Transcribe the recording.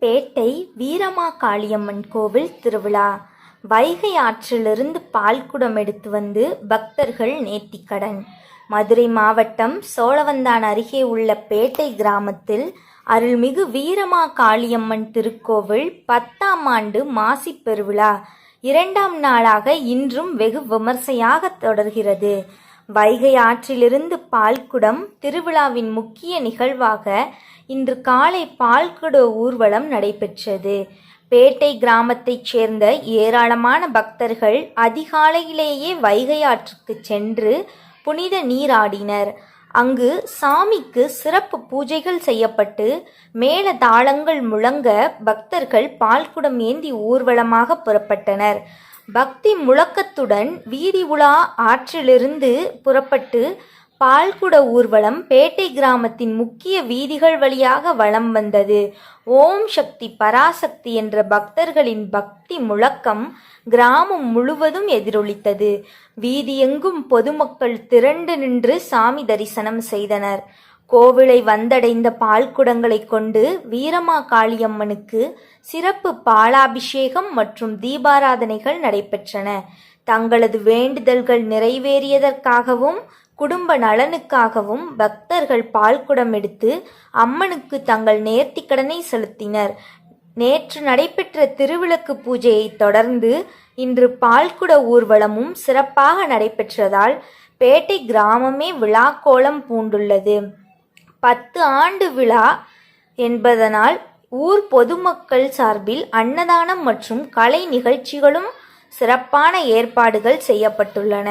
பேட்டை வீரமாகாளியம்மன் கோவில் திருவிழா. வைகை ஆற்றிலிருந்து பால்குடம் எடுத்து வந்து பக்தர்கள் நேர்த்திக்கடன். மதுரை மாவட்டம் சோழவந்தான் அருகே உள்ள பேட்டை கிராமத்தில் அருள்மிகு வீரமாகாளியம்மன் திருக்கோவில் 10ஆம் ஆண்டு மாசிப் பெருவிழா 2ஆம் நாளாக இன்றும் வெகு விமர்சையாக தொடர்கிறது. வைகை ஆற்றிலிருந்து பால்குடம் திருவிழாவின் முக்கிய நிகழ்வாக இன்று காலை பால்குட ஊர்வலம் நடைபெற்றது. பேட்டை கிராமத்தைச் சேர்ந்த ஏராளமான பக்தர்கள் அதிகாலையிலேயே வைகை ஆற்றுக்கு சென்று புனித நீராடினர். அங்கு சாமிக்கு சிறப்பு பூஜைகள் செய்யப்பட்டு மேள தாளங்கள் முழங்க பக்தர்கள் பால்குடம் ஏந்தி ஊர்வலமாக புறப்பட்டனர். பக்தி முழக்கத்துடன் வீதி உலா ஆற்றிலிருந்து புறப்பட்டு பால்குட ஊர்வலம் பேட்டை கிராமத்தின் முக்கிய வீதிகள் வழியாக வலம் வந்தது. ஓம் சக்தி பராசக்தி என்ற பக்தர்களின் பக்தி முழக்கம் கிராமம் முழுவதும் எதிரொலித்தது. வீதியெங்கும் பொதுமக்கள் திரண்டு நின்று சாமி தரிசனம் செய்தனர். கோவிலை வந்தடைந்த பால்குடங்களை கொண்டு வீரமாகாளியம்மனுக்கு சிறப்பு பாலாபிஷேகம் மற்றும் தீபாராதனைகள் நடைபெற்றன. தங்களது வேண்டுதல்கள் நிறைவேறியதற்காகவும் குடும்ப நலனுக்காகவும் பக்தர்கள் பால்குடம் எடுத்து அம்மனுக்கு தங்கள் நேர்த்திக்கடனை செலுத்தினர். நேற்று நடைபெற்ற திருவிளக்கு பூஜையை தொடர்ந்து இன்று பால்குட ஊர்வலமும் சிறப்பாக நடைபெற்றதால் பேட்டை கிராமமே விழாக்கோலம் பூண்டுள்ளது. 10 ஆண்டு விழா என்பதனால் ஊர் பொதுமக்கள் சார்பில் அன்னதானம் மற்றும் கலை நிகழ்ச்சிகளும் சிறப்பான ஏற்பாடுகள் செய்யப்பட்டுள்ளன.